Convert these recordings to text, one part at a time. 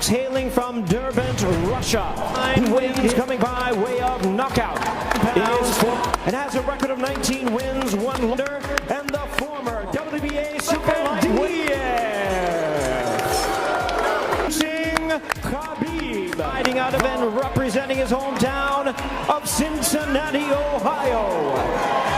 Hailing from Durban, Russia. 9 wins coming by way of knockout. And has a record of 19 wins, 1 wonder, and the former WBA Super Lightweight. KHABIB, fighting out of and representing his hometown of Cincinnati, Ohio.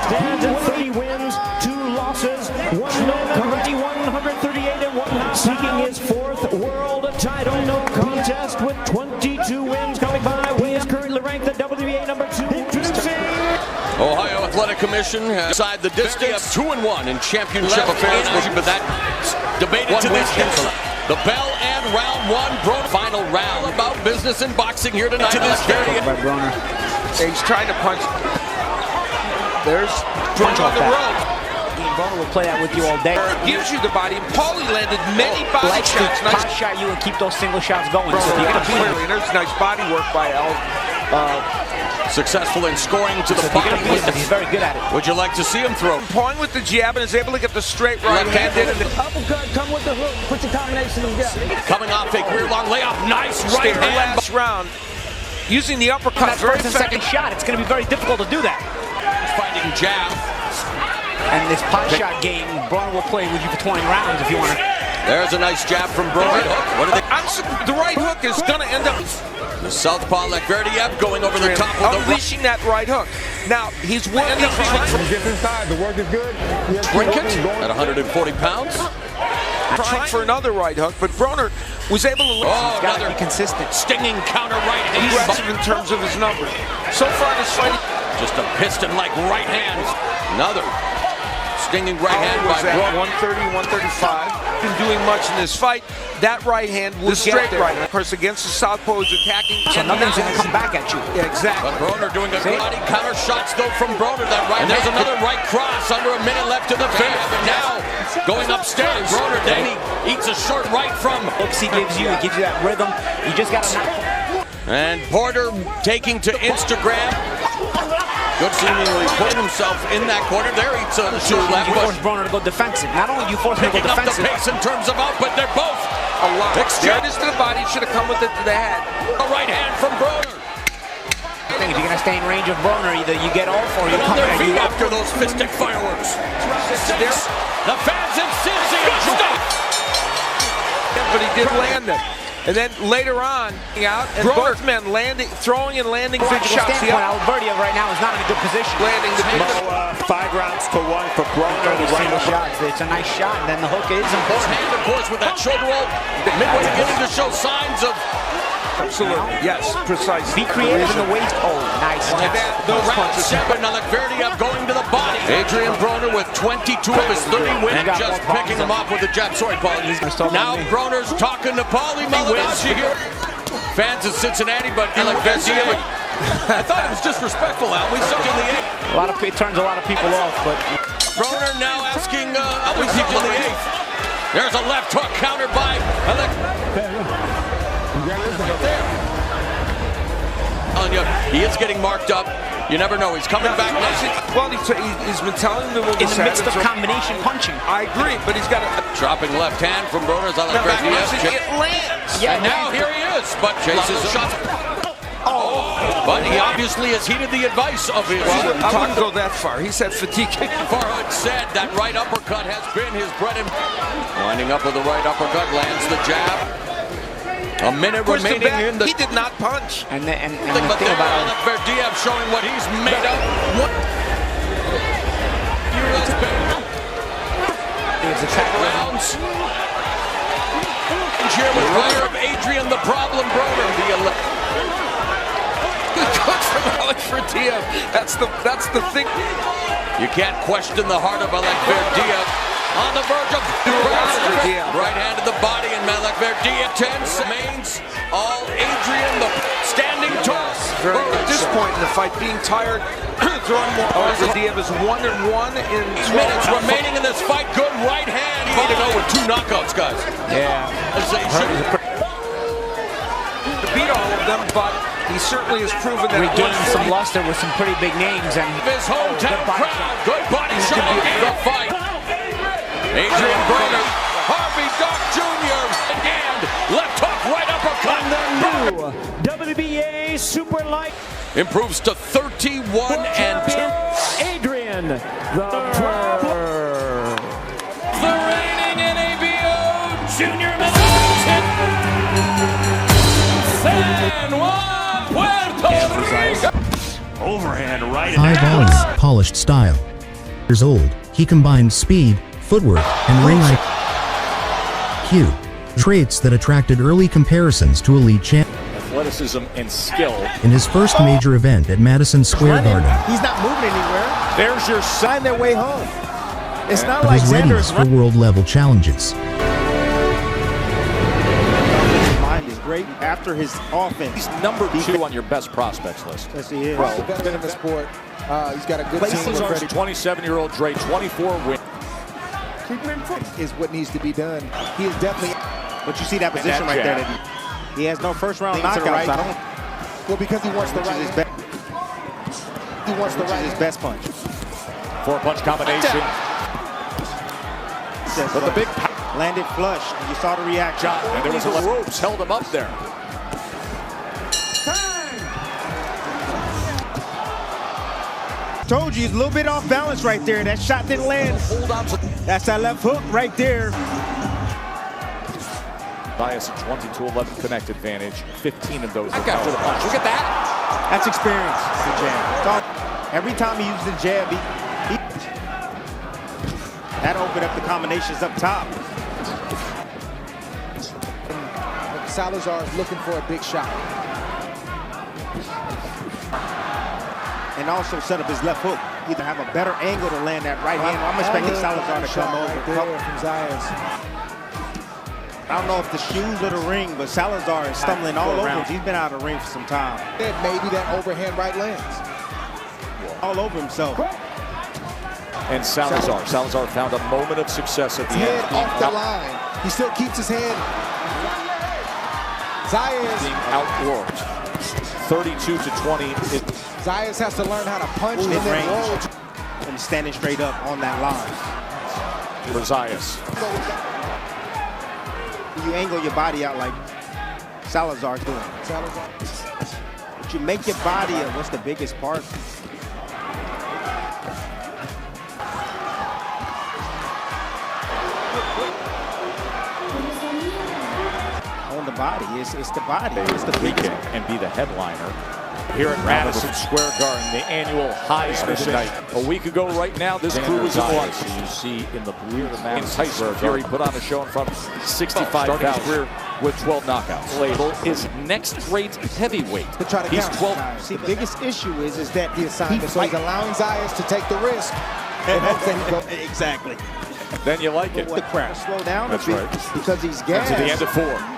Stands at 3 wins, 2 losses, 1 no-contest, 138 and 1 seeking his 4th world title. No contest with 22 wins coming by. He is currently ranked the WBA number 2. Ohio Athletic Commission has decided the distance 2-1 in championship affairs, but that debated to this the bell and round 1, Broner. Final round about business in boxing here tonight. To this very by Broner. He's trying to punch. There's punch on the rope. Broner will play that with you all day. Gives you the body. And Paulie landed many body shots. Nice shot you and keep those single shots going. So you're gonna clearly, there's nice body work by Al. Successful in scoring to the body. He's very good at it. Would you like to see him throw? Pawing with the jab and is able to get the straight right-handed. Uppercut, come with the hook, put your combination together. Coming off a career-long layoff, nice right hand. Last round, using the uppercut. That first and second shot, it's going to be very difficult to do that. Fighting jab. And this pot shot game, Broner will play with you for 20 rounds if you want to. There's a nice jab from Broner. What are they? The right hook is going to end up. The southpaw Verdin going over the top of unleashing that right hook. Now he's winning. Get inside. The work is good. Trinket at 140 pounds. Trying for another right hook, but Broner was able to. Oh, another be consistent, stinging counter right hand. Aggressive in terms of his numbers. So far this fight, just a piston-like right hand. Another stinging right hand by Broner. 130, 135. Been doing much in this fight. That right hand was straight right. Of course, against the southpaw is attacking. So nothing's going to come back at you. Yeah, exactly. But Broner doing a good body counter shots though from Broner. That right. And there's another right cross under a minute left in the 5th. And now going upstairs, Broner then he eats a short right from. Looks he gives you that rhythm. You just got to. And Porter taking to Instagram. Good seemingly putting himself in that corner. There eats a two left. You force Broner to go defensive. Not only you force him to go defensive. Picking up the pace in terms of output. They're both a lot. Exchanges to the body. Should have come with it to the head. A right hand from Broner. If you're going to stay in range of Broner, either you get off or you come their feet after those fistic fireworks. The fans insist he but he did land it. And then later on, out and both men throwing and landing big shots. Albertia right now is not in a good position. Landing the big 5 rounds to 1 for Broner. It's a nice shot, and then the hook is important. Hand, of course, with that shoulder roll. Midway beginning to show signs of. Absolutely, yes, precisely. Be creative in the waist. Oh, nice. The round 7, Verdin going to the body. Adrien Broner with 22 of his 30 wins, just picking him off with the jab. Sorry, Paulie. Now Broner's talking to Paulie Malignaggi here. Fans in Cincinnati, but Verdin. I thought it was disrespectful, Al. We sucked in the 8th. It turns a lot of people off, but Broner now asking, are we in the 8th? There's a left hook counter by he is getting marked up. You never know. He's coming back now. Well, he's been telling them in the midst of combination punching. I agree, but he's got a dropping left hand from Broner's. It lands. Yeah, and now here he is, but chases the shot. But he obviously has heeded the advice of his. Well, I wouldn't go that far. He said fatigue. Farhad said that right uppercut has been his bread and winding up with the right uppercut, lands the jab. A minute remaining in the. He did not punch. And the thing about Verdin showing what he's made of. It's a track rounds. Here with fire of Adrien, the problem Broner. Good from Verdin. That's the thing. You can't question the heart of Verdin. On the verge of right hand to the body, and Verdin tense remains all Adrien, the standing tall. At this point in the fight, being tired, throwing more. Verdin is 1-1 in 12 minutes remaining in this fight. Good right hand. He need to go with 2 knockouts, guys. Yeah. To beat all of them, but he certainly has proven that regained some luster with some pretty big names and his hometown crowd. Good body shot in the fight. Adrien Broner, Harvey Duck Jr. and left hook, right uppercut. super light. Improves to 31-2. Adrien, the Brother. The reigning NABO junior middleweight San Juan, Puerto Rico. Overhand right. High volume, polished style. Years old, he combined speed, footwork, and ring IQ. Traits that attracted early comparisons to elite champions. Athleticism and skill. In his first major event at Madison Square Garden, He's not moving anywhere. There's your Find their way home. It's not of like his readiness Xander's for world-level challenges. mind is great after his offense. He's number 2 on your best prospects list. Yes, he is. He's the best in the sport. He's got a good team with Verdin. 27-year-old Dre, 24 wins. Is what needs to be done. He is definitely. But you see that position that right there. jab. That he has no first round Things to the knockouts. right. I don't. Well, because he wants the Which is his right. He wants the Which is his right. best punch. 4-punch combination. But the big landed flush. You saw the reaction. And there was a ropes held him up there. Told you he's a little bit off balance right there. That shot didn't land. Hold on to That's that left hook right there. bias, a 20-11 connect advantage. 15 of those. Back after the punch. Look at that. That's experience. The jab. Every time he uses the jab, that opened up the combinations up top. Salazar is looking for a big shot. And also set up his left hook. Either have a better angle to land that right hand. I'm expecting Salazar to come over. Right there from Zayas. I don't know if the shoes or the ring, but Salazar is stumbling all over him. He's been out of the ring for some time. Maybe that overhand right lands. All over himself. And Salazar found a moment of success at the Head end. off the line. He still keeps his hand. Zayas. Being outworked. 32-20. Zayas has to learn how to punch Ooh, and then range. roll. And standing straight up on that line. For Zayas. You angle your body out like Salazar's doing. Salazar. But you make your body what's the biggest part? On the body. It's the body. It's the biggest. And be the headliner here at Madison Square Garden, the annual Heisman tonight. A week ago right now, this crew was in lunch. You see in the blue, the man Tyson Fury put on a show in front of 65,000. Starting his career with 12 knockouts. Label is next rate heavyweight. To try to He's count. 12. See, the biggest issue is that He assigned it, so he's allowing Zayas to take the risk. Exactly. Then you like it. The crowd slow down That's a bit right. because he's To gassed. the end of 4.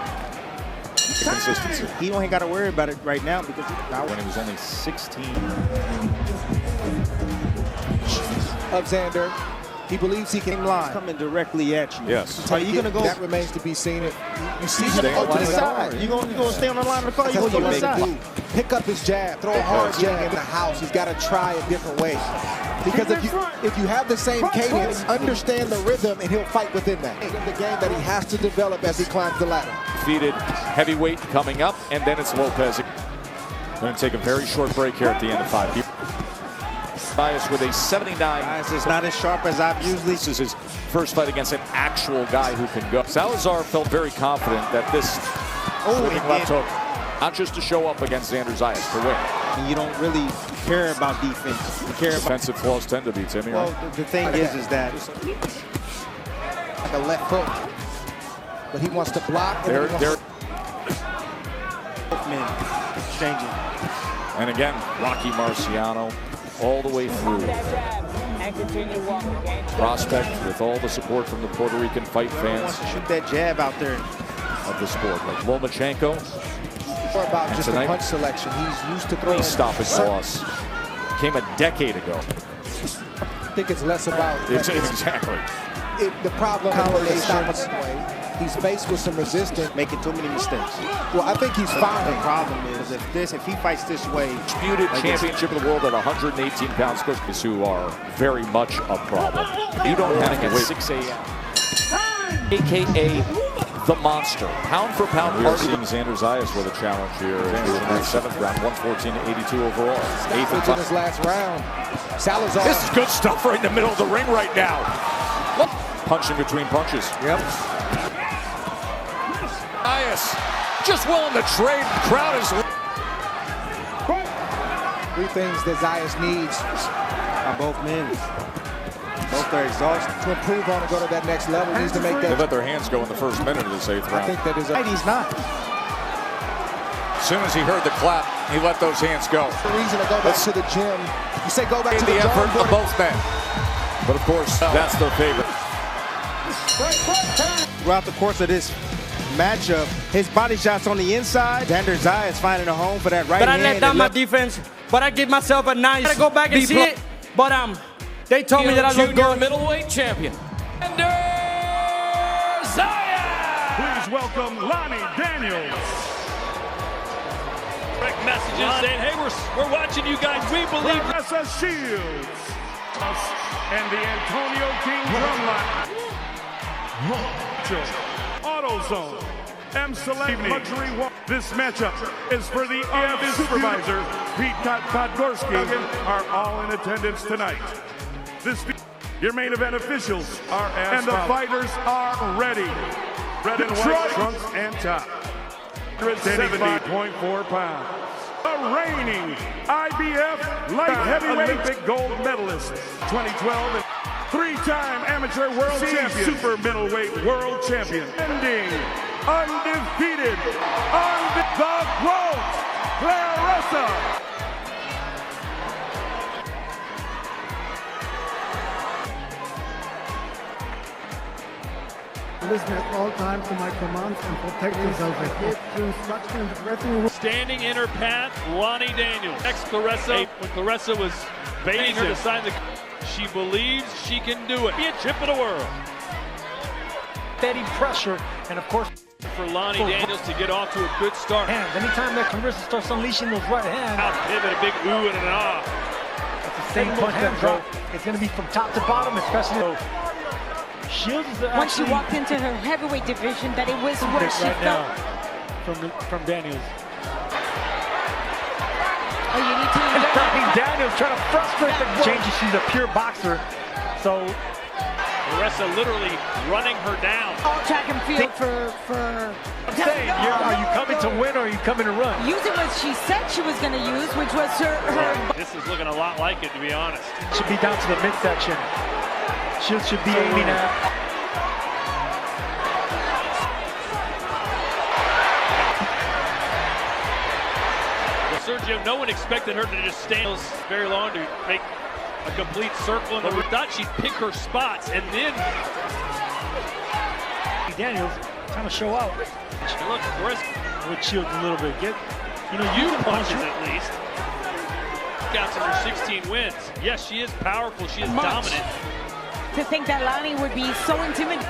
Consistency. He ain't got to worry about it right now because When he was only 16. Of Xander. He believes he can line. coming directly at you. Yes. Are you gonna go? That remains to be seen. You see him Stay go on to the line. side. You gonna stay on the line of the car? You That's gonna what go to the make side? do. Pick up his jab, throw a hard jab in the house. He's got to try a different way. Because if you have the same cadence, understand the rhythm, and he'll fight within that. It's the game that he has to develop as he climbs the ladder. Defeated heavyweight coming up, and then it's Lopez. Going to take a very short break here at the end of 5. Bias with a 79. Guys, it's not as sharp as I've usually. This is his first fight against an actual guy who can go. Salazar felt very confident that this slipping left hook, not just to show up against Xander Zayas, to win. You don't really care about defense. You care about. Defensive flaws tend to be, Timmy. Well, the thing is that Like a left hook. But he wants to block. And They're men changing. and again, Rocky Marciano all the way through. Prospect with all the support from the Puerto Rican fight He fans wants to shoot that jab out there. of the sport. Like Lomachenko, more about just the tonight, punch selection. He's used to throwing. please stop his loss. Came a decade ago. I think it's less about Exactly. the problem. Combinations. He's faced with some resistance. Making too many mistakes. Well, I think he's The fine. problem is if he fights this way, Disputed championship of the world at 118 pounds. Coaches who are very much a problem. You don't have to get 6 a.m. AKA the monster. Pound for pound. We are seeing Xander Zayas with a challenge here. Xander in that 7th round, 114-82 overall. 8th and in his last round. Salazar. This is good stuff right in the middle of the ring right now. Punching between punches. Yep. Zayas just willing to trade. Crowd is... 3 things that Zayas needs On both men. Both are exhausted. to improve on and go to that next level. He needs to make They that. let their hands go in the first minute of this 8th I round. think that is He's not. As soon as he heard the clap, he let those hands go. a reason to go back to the gym. You say go back to The the effort drawing of board. both men. But of course, that's their favorite. Throughout the course of this matchup, his body shots on the inside. Xander Zayas finding a home for that right But I hand. let down my defense, but I give myself a nice. I gotta go back and see it, but they told me that I look good. Middleweight champion. Xander Zayas! Please welcome Lonnie Daniels. Direct messages saying, hey, we're watching you guys. We believe. Vanessa Shields. And the Antonio King drumline. AutoZone. M Select Luxury. This matchup is for the EF supervisor, Pete Podgorski, are all in attendance tonight. Your main event officials are and the fighters are ready. Red and white trunks and top. 70.4 pounds. The reigning IBF light heavyweight Olympic gold medalist, 2012 and 3-time amateur world champion, super middleweight world champion, ending undefeated on the GOAT, Clarissa. Listen at all times to my commands and protect yourself. Adhere to instructions, wrestling. Standing in her path, Lonnie Daniels. Ex-Clarissa, when Clarissa was baiting her to sign the... She believes she can do it. Be a chip of the world. Steady pressure, and of course, For Lonnie Daniels to get off to a good start. hands. Anytime that Clarissa starts unleashing those right hands, Out pivot, a big ooh and an ah. that's the same punch that drop. It's going to be from top to bottom, especially. Shields is Once she walked into her heavyweight division, that it was where she felt. From Daniels. Oh, you need to. Daniels trying to frustrate the changes. She's a pure boxer, so Clarissa literally running her down. All track and field for. I'm saying, are you coming to win or are you coming to run? Using what she said she was going to use, which was her. This is looking a lot like it, to be honest. Should be down to the midsection. Shields should be aiming at. Sergio, no one expected her to just stand very long to make a complete circle. And we thought she'd pick her spots, and then Daniels trying to show out. look, Chris With Shields a little bit. you punches at least. Scouts in her 16 wins. Yes, she is powerful. She is dominant. To think that Lonnie would be so intimidating. A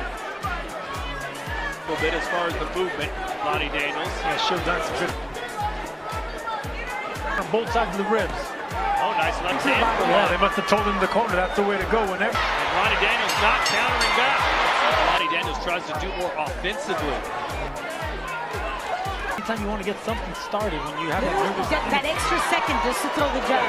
little bit as far as the movement, Lonnie Daniels. Yeah, Shields that's good. On both sides of the ribs. Oh, nice left hand. Yeah, they must have told him in the corner that's the way to go. Whenever. And Lonnie Daniels not countering back. Lonnie Daniels tries to do more offensively. Anytime you want to get something started, when you have that extra second just to throw the jab.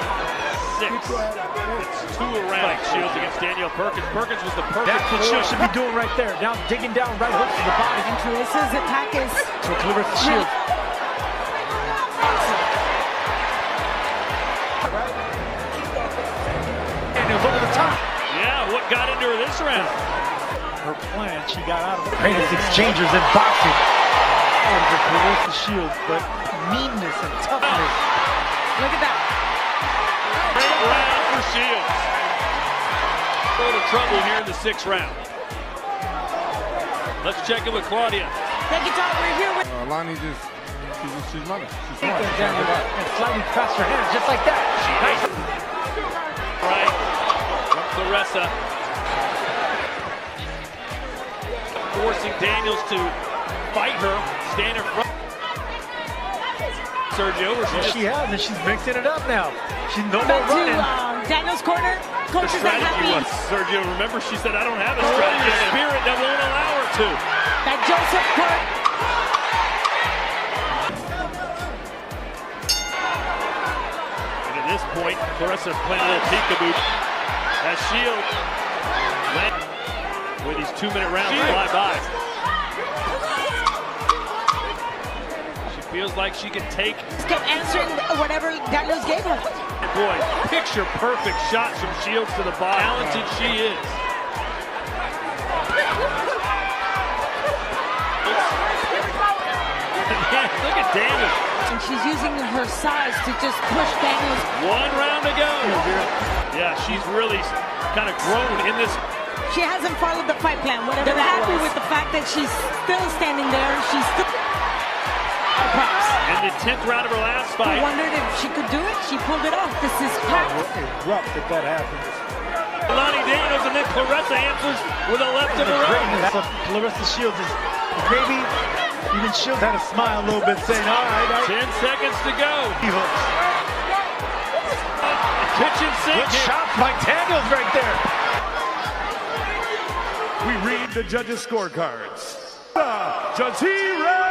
6. It's 2 around. Shields against Danielle Perkins. Perkins was the perfect. That's what Shields should be doing right there. Now digging down right hooks to the body. And Clarissa's attack is. So Clarissa Shields. Daniels over the top. Yeah, what got into her this round? Her plan, she got out of the greatest exchangers in boxing. For Clarissa Shields, but meanness and toughness. Look at that. Great round for Shields. A little trouble here in the 6th round. Let's check in with Claudia. Thank you, Tom. We're here with. Lonnie she's running. And slightly faster hands, just like that. Nice. Right. Clarissa. Forcing Daniels to fight her, stand in front. Sergio. She has, and she's mixing it up now. She's no more Back running. to Daniel's corner. Coach is not happy. Sergio, remember she said, I don't have a strategy. Spirit that won't allow her to. That Joseph Court. And at this point, Clarissa playing a little peekaboo. That Shield went with these 2-minute rounds fly by. She feels like she can take. Just kept answering whatever Daniels gave her. Boy, picture perfect shots from Shields to the body. Talented she is. Look at Daniels. And she's using her size to just push Daniels. 1 round to go. Yeah, she's really kind of grown in this. She hasn't followed the fight plan. Whatever. They're happy with the fact that she's still standing there. She's still. Props. In the 10th round of her last fight. I wondered if she could do it. She pulled it off. This is crap. Rough if that happens. Lonnie Daniels, and then Clarissa answers with a left of her own. Clarissa Shields is maybe even Shields had a smile a little bit, saying, all right. 10 seconds to go. Kitchen sink. Good shot by Daniels right there. We read the judges' scorecards. Jazira